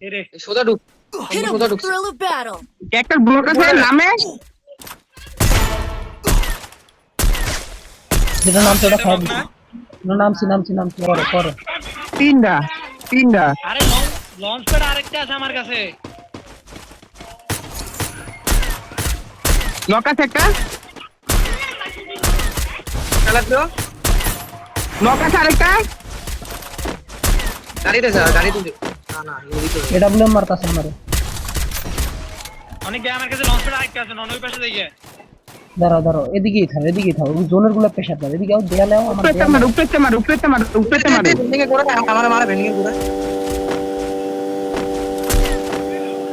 এরে সোজা ঢুক Hit him সোজা with ঢুক thrill of battle. একটা ব্লক আছে নামে যেটা নাম সেটা খাই দিছি নামছি করো তিনটা আরে লঞ্চ প্যাড আরেকটা আছে আমার কাছে। ব্লক আছে একটা খেলা দিও ব্লক আছে আরেকটা গাড়িতে যা গাড়িতে যা না এই তো এটা বলে মারতাছে আমারে অনেক ভাই আমার কাছে লঞ্চ প্যাড আরেকটা আছে, নন ওই পাশে দেখে। দাঁড়াও এদিকেই থাও জোনের গুলো প্রেসার দাও এদিকে আও দেয়ালে আও আমার দেয়ালে উপরেতে মার ভেঙে করে আমার মারা ভেঙে করে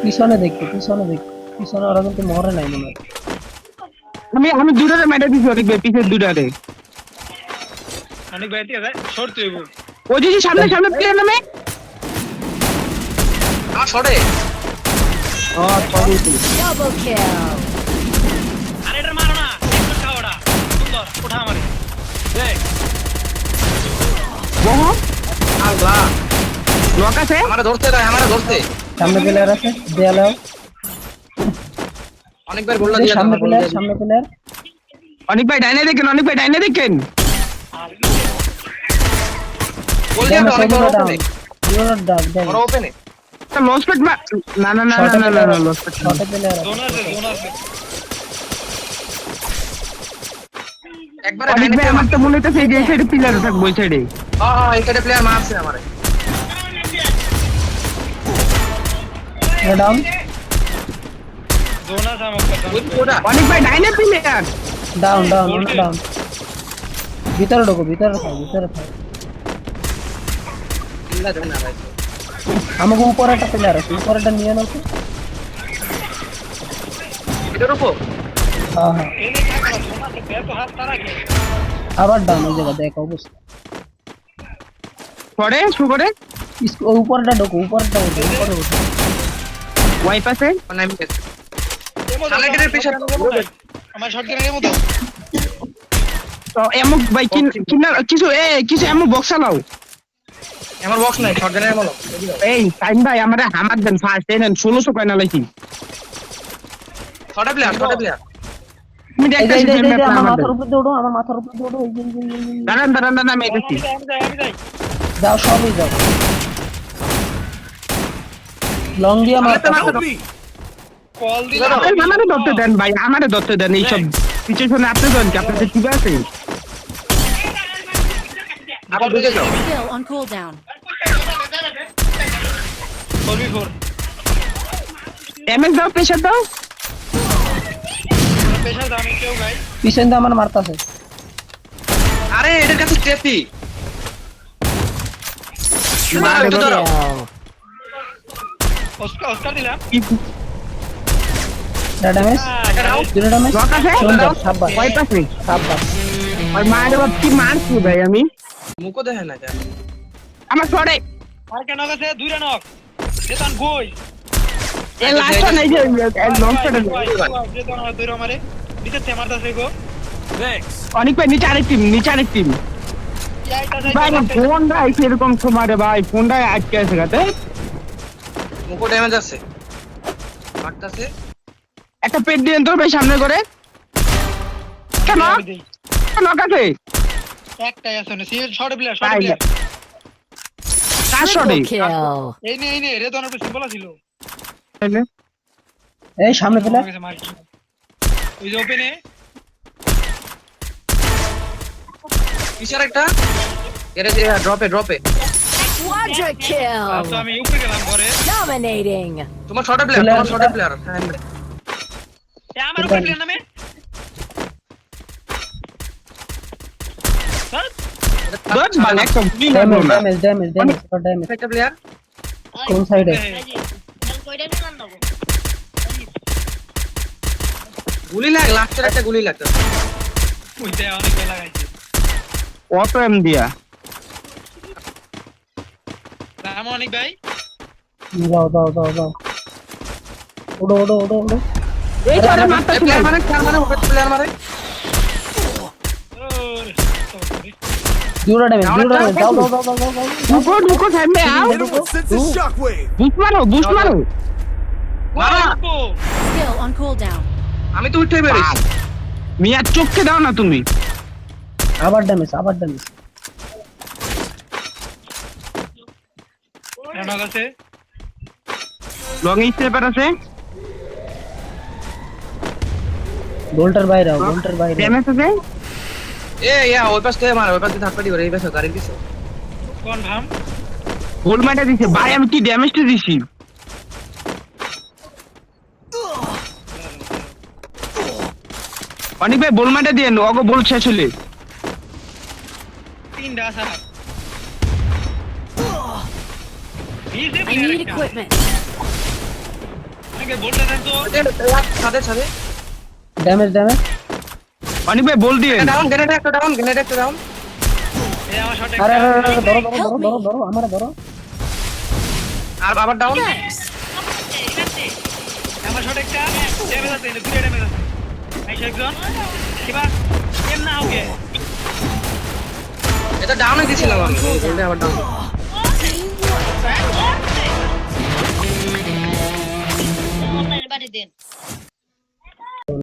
পিছনে পিছনে ওরা কিন্তু মরে নাই মনে হয় আমি দুটারে মেরে দিছি অনেক পিছের দুটারে অনেক ভাই ঠিক আছে, শর্ট তুই বল। ওই যে সামনে প্লেয়ার নামে শটে Double kill. আরে এটা মারো না, একটু খাও ওটা সুন্দর ওঠা আমারে দেখ। বহু আল্লাহ ব্লক আছে আমারে ধরতে সামনে প্লেয়ার আছে দেয়ালে আও অনেকবার গোল্লা দিয়ে সামনে প্লেয়ার অনেক ভাই ডাইনে দেখেন গোল দিয়ে অনেক বড় ওপেনে ডাক বড় ওপেনে লস পেট না লস পেট শর্টে প্লেয়ার আছে জোন আছে একবার অনেক ভাই আমার তো মনে হইতেছে এই যে সাইডে পিলার থাকবে ওই সাইডে হ্যাঁ এই সাইডে প্লেয়ার মারছে আমারে ডাউন জোন আছে আমার কাছে। ওই কোডা অনেক ভাই ডাইনে পিলার ডাউন ভিতরে ঢোকো ভিতরে থাক ইল্লা দেন না ভাই আমাকে উপরে একটা প্লেয়ার আছে উপরেটা নিয়ে নাও তো এটার উপর হ্যাঁ এনে থাকা জোন আছে, বে তো হাত তারা কে আবার ডাউন ওই জায়গা দেখো অবস্থা পরে শুরু করে উপরেটা ঢোকো উপরে ওঠো ওয়াইপ আছে মানে আমি সালেটের পেছনে আমার শটগানের এমন তো তো এমক ভাই কিছু এমক বক্স চালাও আমার বক্স নাই শটগানের বলো এই টাইম ভাই আমারে হামার দেন ফার্স্ট দেন 1600 কয়না লাইছি ছটা প্লেয়ার তুমি এই দেখতেছি আমার মাথার উপরে দৌড়ো এই যে দাঁড়ান আমি দেখছি আমি যাই যাও সবই যাও লং দিয়ে মারতে কল দিলে আমারে ধরতে দেন এইসব সিচুয়েশনে আপনি দেন কি আপনাদের ঠিক আছে আবার ঢুকে যাও Kill on cooldown. 4v4 MS দাও প্রেসার দাও প্রেসার দাও, আমি কেউ গাই পিছন দিয়ে আমার মারতাছে আরে এটার কাছে স্টেপি মারে একটু ধরো অস্কার দিলাম। ড্যামেজ জিরো ড্যামেজ ব্লক আছে সুন্দর সাব্বাস ওয়াইপ আছে সাব্বাস ওই মারে বাপ কি মারছি ভাই আমি মুখো দেখে না কেন আমার পরে আর কেন গেছে দুইটা নক যেতান গই এই লাস্ট নাই যে লং শটে যেতান দুইটা মারে নিচে তে মারতাছে গো অনেক ভাই নিচে আরেক টিম ভাই ফোনটা আইছে এরকম সময় রে ভাই ফোনটা আটকে আছে গাতে মুখো ড্যামেজ আছে মারতাছে একটা পেট দিয়ে তো ভাই সামনে করে কেন লক আছে একটাই আছে না সিএল শর্ট প্লেয়ার তাই শর্ট প্লেয়ার কার শটে Triple kill. এই নে রে দনের সিম্বল ছিল এই সামনে প্লেয়ার ওই যে ওপেনে কিসের একটা গ্যারেজে ড্রপে Quadra kill. তো আমি উপরে গেলাম ঘরে Dominating. তোমার শর্ট প্লেয়ার এ আমার উপরে প্লেয়ার নামে দশ বাল একটা গুলি মারলো না ড্যামেজ একটা প্লেয়ার কোন সাইডে গুলি লাগ লাস্টের একটা গুলি লাগতো ওইটা অনেক বেলা লাগাইছে অটো এম দিয়া নাম অনেক ভাই যাও ওড়ো এই সারে মারতে প্লেয়ার মানে ওকে প্লেয়ার মানে দুটো ড্যামেজ দাও ঢুকো সামনে আও Anyone sense a shockwave? Boost মারো মারা Skill on cooldown. আমি তো উঠে বেরিয়েছি মিয়া চোখকে দাও না তুমি আবার ড্যামেজ রানা আছে লং স্টেপার আছে বোল্টার বাইরে ড্যামেজ আছে এ ইয়া ওই পাশ থেকে মার ওই পাশ থেকে ধাক্কা দিবে এই পাশে গাড়ি দিছে কনফার্ম গোল মাইটা দিছে ভাই আমি কি ড্যামেজটা দিছি অনিক ভাই বল মাইটা দিয়ে অগো বল শেষ হলে তিনটা আছে I need equipment. আগে বলতে দেন তো ছাদে ছাদে ড্যামেজ অনিক ভাই বল দিয়ে ডাউন গ্রেনেড একটা ডাউন এই আমার শটে আরে ধরো আমারে ধরো আর আবার ডাউন Thanks. আমার শটে একটা ড্যামেজ আছে দুটো ড্যামেজ আছে আইসা একজন কিবা কেম না ওকে এটা ডাউনে দিছিলাম আমি গোলটা আবার ডাউন